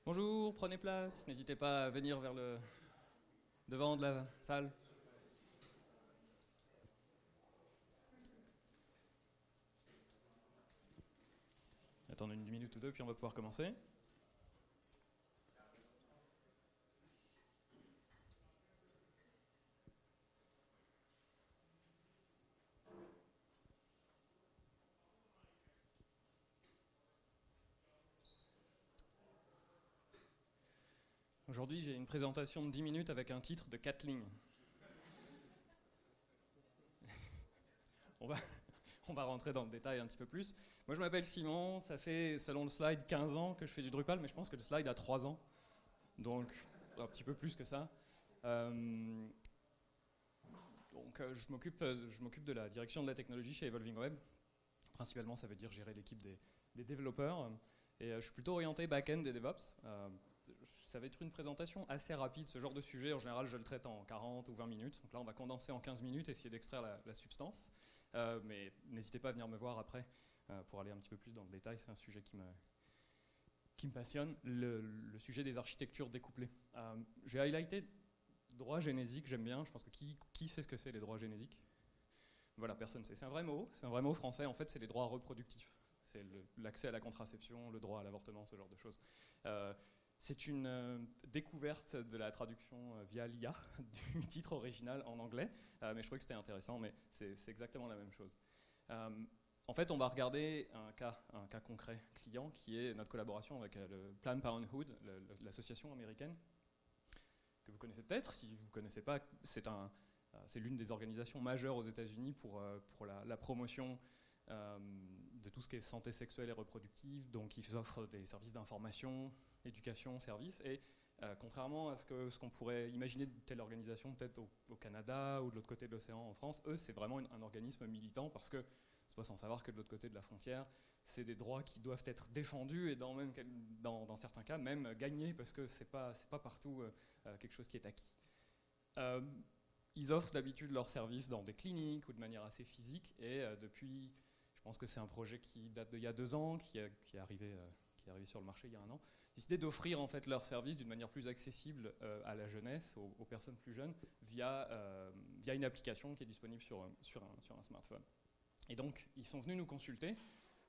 Bonjour, prenez place, n'hésitez pas à venir vers le devant de la salle. Attendez une minute ou deux, puis on va pouvoir commencer. Aujourd'hui, j'ai une présentation de 10 minutes avec un titre de 4 lignes. On va, on va rentrer dans le détail un petit peu plus. Moi, je m'appelle Simon, ça fait, selon le slide, 15 ans que je fais du Drupal, mais je pense que le slide a 3 ans, donc un petit peu plus que ça. Je m'occupe de la direction de la technologie chez Evolving Web. Principalement, ça veut dire gérer l'équipe des développeurs. Et je suis plutôt orienté back-end et DevOps. Ça va être une présentation assez rapide, ce genre de sujet. En général, je le traite en 40 ou 20 minutes. Donc là, on va condenser en 15 minutes, essayer d'extraire la substance. Mais n'hésitez pas à venir me voir après pour aller un petit peu plus dans le détail. C'est un sujet qui me passionne, le sujet des architectures découplées. J'ai highlighté droit génésique, j'aime bien. Je pense que qui sait ce que c'est les droits génésiques? Voilà, personne ne sait. C'est un vrai mot français. En fait, c'est les droits reproductifs. C'est l'accès à la contraception, le droit à l'avortement, ce genre de choses. C'est une découverte de la traduction via l'IA du titre original en anglais, mais je trouvais que c'était intéressant, mais c'est exactement la même chose. En fait, on va regarder un cas concret client qui est notre collaboration avec le Planned Parenthood, l'association américaine, que vous connaissez peut-être. Si vous ne connaissez pas, c'est l'une des organisations majeures aux États-Unis pour la promotion de tout ce qui est santé sexuelle et reproductive. Donc ils offrent des services d'information, éducation, services. Et contrairement à ce qu'on pourrait imaginer de telle organisation, peut-être au Canada ou de l'autre côté de l'océan en France, eux, c'est vraiment un organisme militant parce que c'est pas sans savoir que de l'autre côté de la frontière, c'est des droits qui doivent être défendus et dans certains cas même gagnés parce que c'est pas partout quelque chose qui est acquis. Ils offrent d'habitude leurs services dans des cliniques ou de manière assez physique et depuis, je pense que c'est un projet qui date d'il y a 2 ans, qui est arrivé sur le marché il y a 1 an, décidé d'offrir en fait leurs services d'une manière plus accessible à la jeunesse, aux personnes plus jeunes, via une application qui est disponible sur un smartphone. Et donc, ils sont venus nous consulter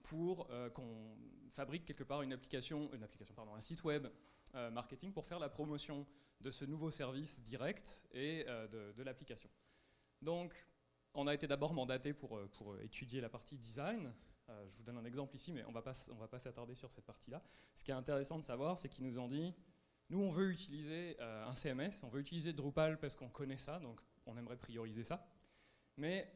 pour qu'on fabrique quelque part un site web marketing pour faire la promotion de ce nouveau service direct et de l'application. Donc, on a été d'abord mandaté pour étudier la partie design. Je vous donne un exemple ici, mais on va pas s'attarder sur cette partie-là. Ce qui est intéressant de savoir, c'est qu'ils nous ont dit, nous on veut utiliser un CMS, on veut utiliser Drupal parce qu'on connaît ça, donc on aimerait prioriser ça. Mais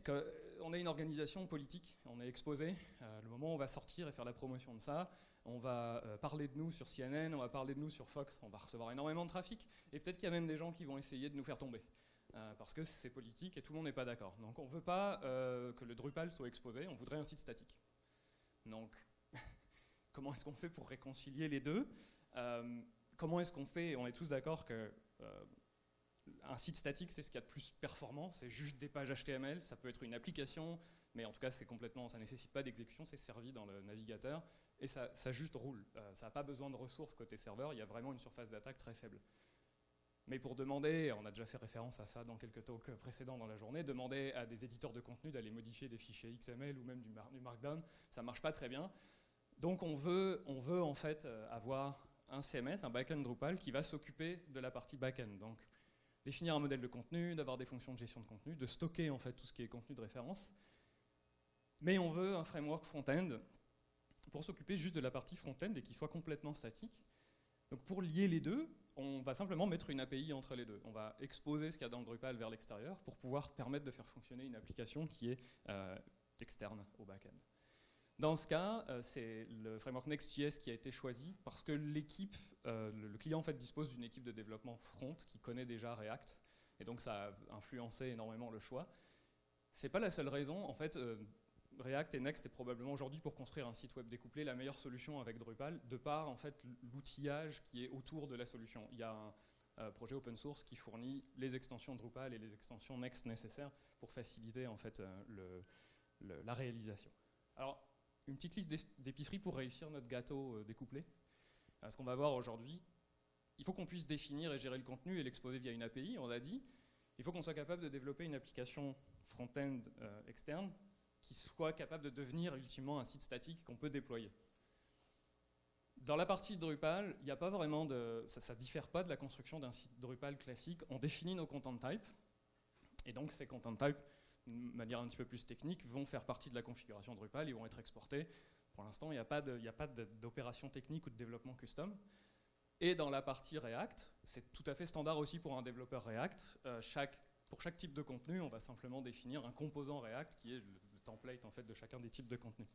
on est une organisation politique, on est exposé. Le moment où on va sortir et faire la promotion de ça, on va parler de nous sur CNN, on va parler de nous sur Fox, on va recevoir énormément de trafic, et peut-être qu'il y a même des gens qui vont essayer de nous faire tomber. Parce que c'est politique et tout le monde n'est pas d'accord. Donc on ne veut pas que le Drupal soit exposé, on voudrait un site statique. Donc comment est-ce qu'on fait pour réconcilier les deux? Comment est-ce qu'on fait? On est tous d'accord que un site statique, c'est ce qu'il y a de plus performant, c'est juste des pages HTML, ça peut être une application, mais en tout cas, ça ne nécessite pas d'exécution, c'est servi dans le navigateur, et ça juste roule. Ça n'a pas besoin de ressources côté serveur, il y a vraiment une surface d'attaque très faible. Mais pour demander, on a déjà fait référence à ça dans quelques talks précédents dans la journée, demander à des éditeurs de contenu d'aller modifier des fichiers XML ou même du Markdown, ça ne marche pas très bien. Donc on veut en fait avoir un CMS, un backend Drupal, qui va s'occuper de la partie backend. Donc définir un modèle de contenu, d'avoir des fonctions de gestion de contenu, de stocker en fait tout ce qui est contenu de référence. Mais on veut un framework front-end pour s'occuper juste de la partie front-end et qui soit complètement statique. Donc pour lier les deux, on va simplement mettre une API entre les deux. On va exposer ce qu'il y a dans le Drupal vers l'extérieur pour pouvoir permettre de faire fonctionner une application qui est externe au back-end. Dans ce cas, c'est le framework Next.js qui a été choisi parce que l'équipe, le client en fait dispose d'une équipe de développement front qui connaît déjà React, et donc ça a influencé énormément le choix. C'est pas la seule raison, en fait, React et Next est probablement aujourd'hui pour construire un site web découplé la meilleure solution avec Drupal, de par en fait l'outillage qui est autour de la solution. Il y a un projet open source qui fournit les extensions Drupal et les extensions Next nécessaires pour faciliter en fait la réalisation. Alors, une petite liste d'épiceries pour réussir notre gâteau découplé. Ce qu'on va voir aujourd'hui, il faut qu'on puisse définir et gérer le contenu et l'exposer via une API, on l'a dit. Il faut qu'on soit capable de développer une application front-end externe qui soit capable de devenir ultimement un site statique qu'on peut déployer. Dans la partie Drupal, il n'y a pas vraiment de, ça ne diffère pas de la construction d'un site Drupal classique. On définit nos content types, et donc ces content types, d'une manière un petit peu plus technique, vont faire partie de la configuration Drupal, ils vont être exportés. Pour l'instant, il n'y a pas d'opération technique ou de développement custom. Et dans la partie React, c'est tout à fait standard aussi pour un développeur React. Pour chaque type de contenu, on va simplement définir un composant React qui est le template en fait, de chacun des types de contenus.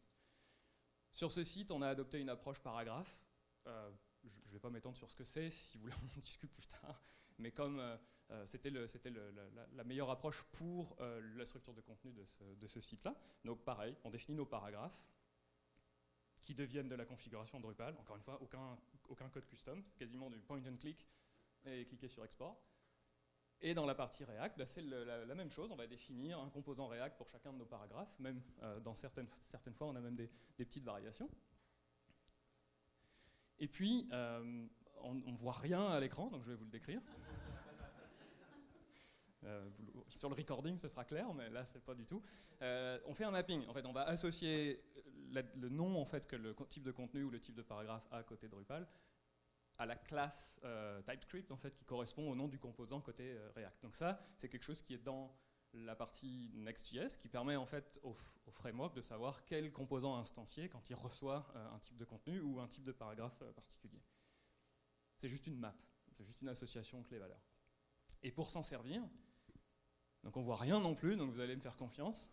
Sur ce site, on a adopté une approche paragraphe. Je ne vais pas m'étendre sur ce que c'est, si vous voulez on en discute plus tard. Mais comme c'était la meilleure approche pour la structure de contenu de ce site-là. Donc pareil, on définit nos paragraphes qui deviennent de la configuration Drupal. Encore une fois, aucun code custom, c'est quasiment du point and click et cliquer sur export. Et dans la partie React, bah, c'est la même chose, on va définir un composant React pour chacun de nos paragraphes, même dans certaines fois on a même des petites variations. Et puis, on ne voit rien à l'écran, donc je vais vous le décrire. Sur le recording, ce sera clair, mais là, c'est pas du tout. On fait un mapping. En fait, on va associer le nom en fait, que le type de contenu ou le type de paragraphe a à côté Drupal à la classe TypeScript en fait, qui correspond au nom du composant côté React. Donc ça, c'est quelque chose qui est dans la partie Next.js, qui permet en fait au framework de savoir quel composant instancier quand il reçoit un type de contenu ou un type de paragraphe particulier. C'est juste une map, c'est juste une association clé-valeur. Et pour s'en servir, donc on voit rien non plus, donc vous allez me faire confiance.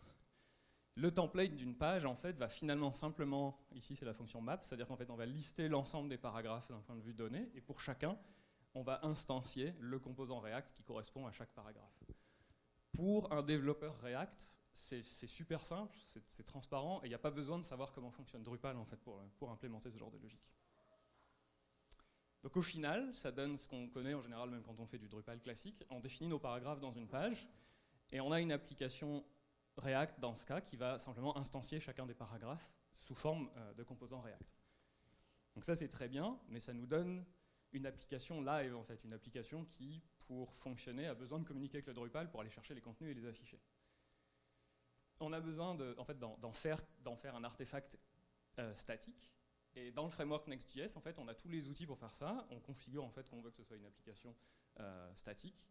Le template d'une page, en fait, va finalement simplement, ici c'est la fonction map, c'est-à-dire qu'en fait on va lister l'ensemble des paragraphes d'un point de vue donné, et pour chacun, on va instancier le composant React qui correspond à chaque paragraphe. Pour un développeur React, c'est super simple, c'est transparent, et il n'y a pas besoin de savoir comment fonctionne Drupal en fait, pour implémenter ce genre de logique. Donc au final, ça donne ce qu'on connaît en général même quand on fait du Drupal classique. On définit nos paragraphes dans une page, et on a une application React dans ce cas qui va simplement instancier chacun des paragraphes sous forme de composants React. Donc ça c'est très bien, mais ça nous donne une application live en fait, une application qui, pour fonctionner, a besoin de communiquer avec le Drupal pour aller chercher les contenus et les afficher. On a besoin en fait, d'en faire un artefact statique, et dans le framework Next.js, en fait, on a tous les outils pour faire ça. On configure en fait qu'on veut que ce soit une application statique.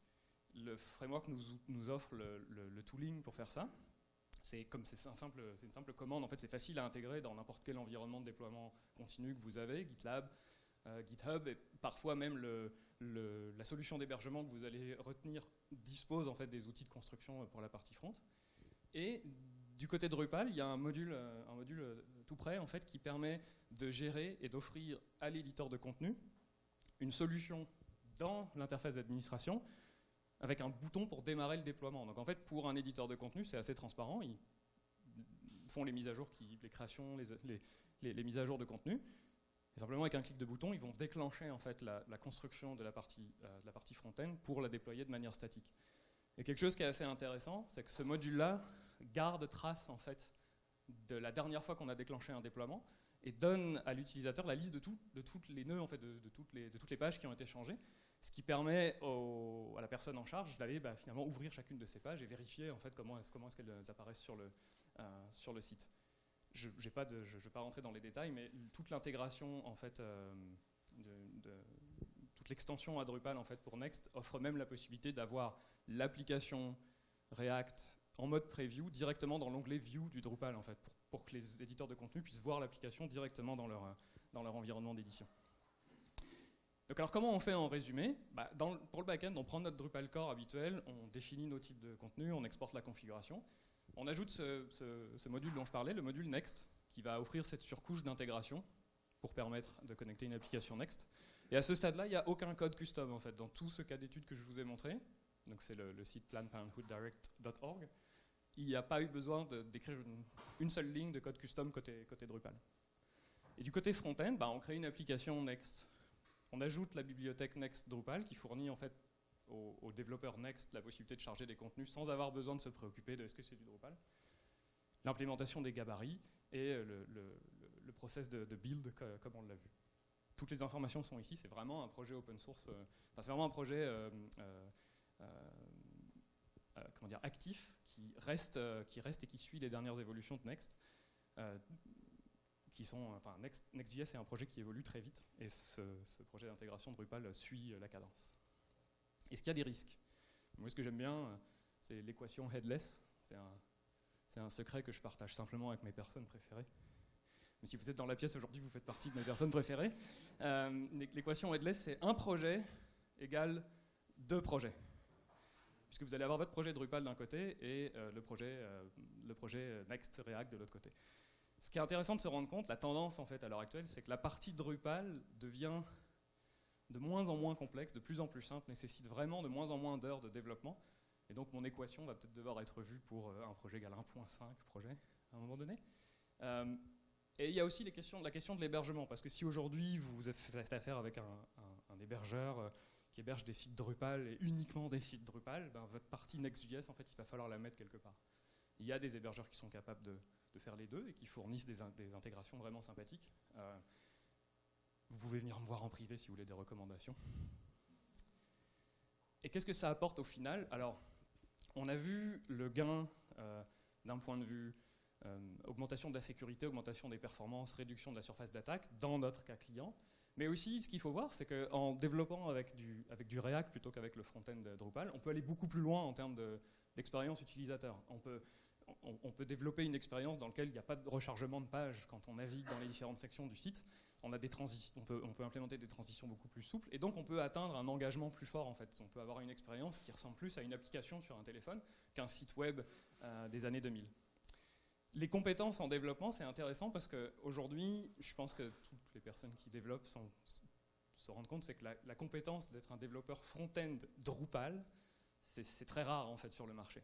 Le framework nous offre le tooling pour faire ça. C'est une simple commande, en fait, c'est facile à intégrer dans n'importe quel environnement de déploiement continu que vous avez, GitLab, GitHub, et parfois même la solution d'hébergement que vous allez retenir dispose en fait des outils de construction pour la partie front. Et du côté de Drupal, il y a un module tout prêt en fait, qui permet de gérer et d'offrir à l'éditeur de contenu une solution dans l'interface d'administration avec un bouton pour démarrer le déploiement. Donc en fait, pour un éditeur de contenu, c'est assez transparent. Ils font les mises à jour, les créations, les mises à jour de contenu. Et simplement, avec un clic de bouton, ils vont déclencher en fait, la construction de la partie front-end pour la déployer de manière statique. Et quelque chose qui est assez intéressant, c'est que ce module-là garde trace en fait, de la dernière fois qu'on a déclenché un déploiement et donne à l'utilisateur la liste de tous les nœuds, en fait, de toutes les pages qui ont été changées, ce qui permet à la personne en charge d'aller finalement ouvrir chacune de ces pages et vérifier en fait, comment est-ce qu'elles apparaissent sur le site. Je ne vais pas rentrer dans les détails, mais toute l'intégration, en fait, toute l'extension à Drupal en fait, pour Next offre même la possibilité d'avoir l'application React en mode preview directement dans l'onglet View du Drupal, en fait, pour que les éditeurs de contenu puissent voir l'application directement dans leur environnement d'édition. Donc alors comment on fait en résumé? Pour le back-end, on prend notre Drupal core habituel, on définit nos types de contenu, on exporte la configuration. On ajoute ce module dont je parlais, le module Next, qui va offrir cette surcouche d'intégration pour permettre de connecter une application Next. Et à ce stade-là, il n'y a aucun code custom en fait, dans tout ce cas d'étude que je vous ai montré. Donc c'est le site plannedparenthooddirect.org. Il n'y a pas eu besoin d'écrire une seule ligne de code custom côté Drupal. Et du côté front-end, on crée une application Next. On ajoute la bibliothèque Next Drupal qui fournit en fait aux développeurs Next la possibilité de charger des contenus sans avoir besoin de se préoccuper de est-ce que c'est du Drupal. L'implémentation des gabarits et le process de build comme on l'a vu. toutes les informations sont ici, c'est vraiment un projet open source, c'est vraiment un projet comment dire, actif qui reste et qui suit les dernières évolutions de Next. Next.js est un projet qui évolue très vite et ce projet d'intégration de Drupal suit la cadence. Est-ce qu'il y a des risques? Moi, ce que j'aime bien, c'est l'équation headless. C'est un secret que je partage simplement avec mes personnes préférées. Mais si vous êtes dans la pièce aujourd'hui, vous faites partie de mes personnes préférées. L'équation headless, c'est un projet égale 2 projets. Puisque vous allez avoir votre projet Drupal d'un côté et le projet Next React de l'autre côté. Ce qui est intéressant de se rendre compte, la tendance en fait à l'heure actuelle, c'est que la partie Drupal devient de moins en moins complexe, de plus en plus simple, nécessite vraiment de moins en moins d'heures de développement. Et donc mon équation va peut-être devoir être vue pour un projet égale 1.5 projet à un moment donné. Et il y a aussi la question de l'hébergement, parce que si aujourd'hui vous faites affaire avec un hébergeur qui héberge des sites Drupal et uniquement des sites Drupal, ben votre partie Next.js, en fait, il va falloir la mettre quelque part. Il y a des hébergeurs qui sont capables de faire les deux et qui fournissent des intégrations vraiment sympathiques. Vous pouvez venir me voir en privé si vous voulez des recommandations. Et qu'est-ce que ça apporte au final? Alors, on a vu le gain d'un point de vue augmentation de la sécurité, augmentation des performances, réduction de la surface d'attaque dans notre cas client. Mais aussi, ce qu'il faut voir, c'est qu'en développant avec du React plutôt qu'avec le front-end de Drupal, on peut aller beaucoup plus loin en termes d'expérience utilisateur. On peut développer une expérience dans laquelle il n'y a pas de rechargement de page quand on navigue dans les différentes sections du site. On peut implémenter des transitions beaucoup plus souples et donc on peut atteindre un engagement plus fort en fait. On peut avoir une expérience qui ressemble plus à une application sur un téléphone qu'un site web des années 2000. Les compétences en développement, c'est intéressant parce qu'aujourd'hui, je pense que toutes les personnes qui développent se rendent compte, c'est que la compétence d'être un développeur front-end Drupal, c'est très rare en fait sur le marché.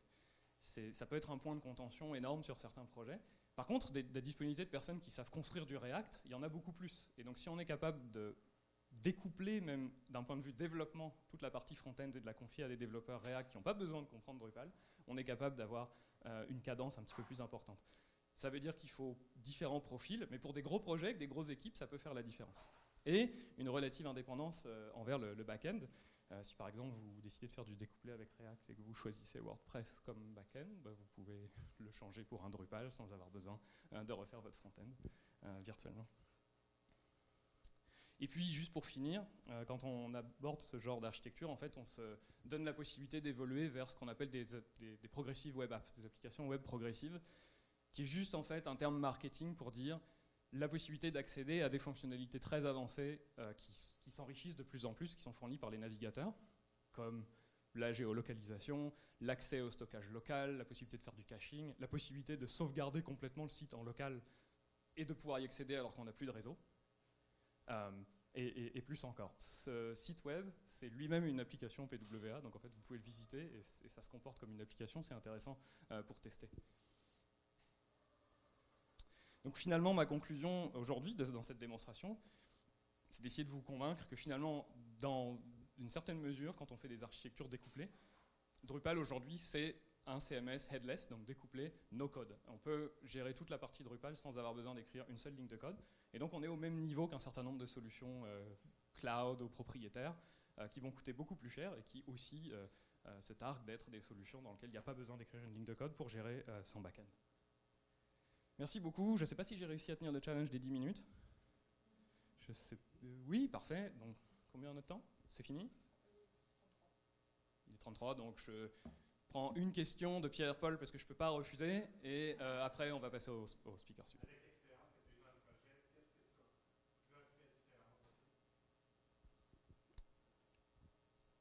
Ça peut être un point de contention énorme sur certains projets. Par contre, des disponibilités de personnes qui savent construire du React, il y en a beaucoup plus. Et donc si on est capable de découpler, même d'un point de vue développement, toute la partie front-end et de la confier à des développeurs React qui n'ont pas besoin de comprendre Drupal, on est capable d'avoir une cadence un petit peu plus importante. Ça veut dire qu'il faut différents profils, mais pour des gros projets, avec des grosses équipes, ça peut faire la différence. Et une relative indépendance envers le back-end. Si par exemple vous décidez de faire du découplé avec React et que vous choisissez WordPress comme back-end, vous pouvez le changer pour un Drupal sans avoir besoin de refaire votre front-end virtuellement. Et puis juste pour finir, quand on aborde ce genre d'architecture, en fait on se donne la possibilité d'évoluer vers ce qu'on appelle des progressive web apps, des applications web progressives, qui est juste en fait un terme marketing pour dire la possibilité d'accéder à des fonctionnalités très avancées qui s'enrichissent de plus en plus, qui sont fournies par les navigateurs, comme la géolocalisation, l'accès au stockage local, la possibilité de faire du caching, la possibilité de sauvegarder complètement le site en local et de pouvoir y accéder alors qu'on n'a plus de réseau, et plus encore. Ce site web, c'est lui-même une application PWA, donc en fait vous pouvez le visiter et ça se comporte comme une application, c'est intéressant pour tester. Donc finalement, ma conclusion aujourd'hui dans cette démonstration, c'est d'essayer de vous convaincre que finalement, dans une certaine mesure, quand on fait des architectures découplées, Drupal aujourd'hui c'est un CMS headless, donc découplé, no code. On peut gérer toute la partie Drupal sans avoir besoin d'écrire une seule ligne de code. Et donc on est au même niveau qu'un certain nombre de solutions cloud ou propriétaires qui vont coûter beaucoup plus cher et qui aussi se targuent d'être des solutions dans lesquelles il n'y a pas besoin d'écrire une ligne de code pour gérer son back-end. Merci beaucoup. Je ne sais pas si j'ai réussi à tenir le challenge des 10 minutes. Oui, parfait. Donc, combien de temps? C'est fini? Il est 33, donc je prends une question de Pierre-Paul parce que je ne peux pas refuser. Et après, on va passer au speaker suivant.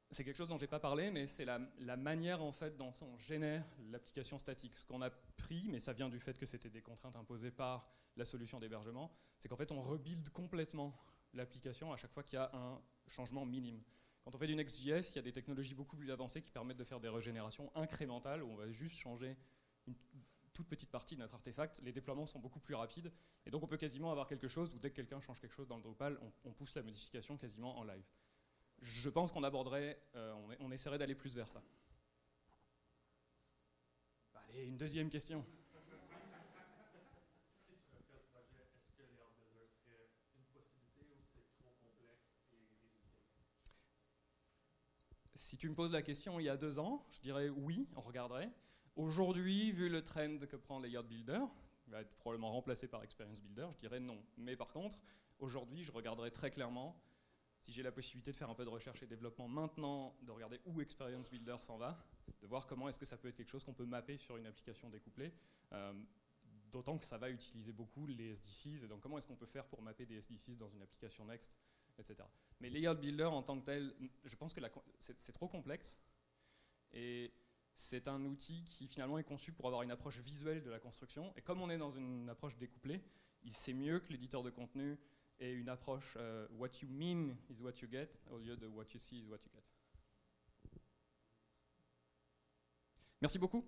C'est quelque chose dont je n'ai pas parlé, mais c'est la manière en fait dont on génère l'application statique. Ce qu'on a pris, mais ça vient du fait que c'était des contraintes imposées par la solution d'hébergement, c'est qu'en fait on rebuild complètement l'application à chaque fois qu'il y a un changement minime. Quand on fait du Next.js, il y a des technologies beaucoup plus avancées qui permettent de faire des régénérations incrémentales où on va juste changer une toute petite partie de notre artefact. Les déploiements sont beaucoup plus rapides et donc on peut quasiment avoir quelque chose où dès que quelqu'un change quelque chose dans le Drupal, on pousse la modification quasiment en live. Je pense qu'on aborderait, on essaierait d'aller plus vers ça. Allez, une deuxième question. Si tu refais le projet, est-ce que les hard builders seraient une possibilité ou c'est trop compliqué? Si tu me poses la question il y a 2 ans, je dirais oui, on regarderait. Aujourd'hui, vu le trend que prend Layered Builder, il va être probablement remplacé par Experience Builder, je dirais non. Mais par contre, aujourd'hui, je regarderai très clairement, si j'ai la possibilité de faire un peu de recherche et développement maintenant, de regarder où Experience Builder s'en va, de voir comment est-ce que ça peut être quelque chose qu'on peut mapper sur une application découplée. D'autant que ça va utiliser beaucoup les SDCs, et donc comment est-ce qu'on peut faire pour mapper des SDCs dans une application Next, etc. Mais Layered Builder en tant que tel, je pense que c'est trop complexe, et c'est un outil qui finalement est conçu pour avoir une approche visuelle de la construction, et comme on est dans une approche découplée, c'est mieux que l'éditeur de contenu ait une approche what you mean is what you get, au lieu de what you see is what you get. Merci beaucoup.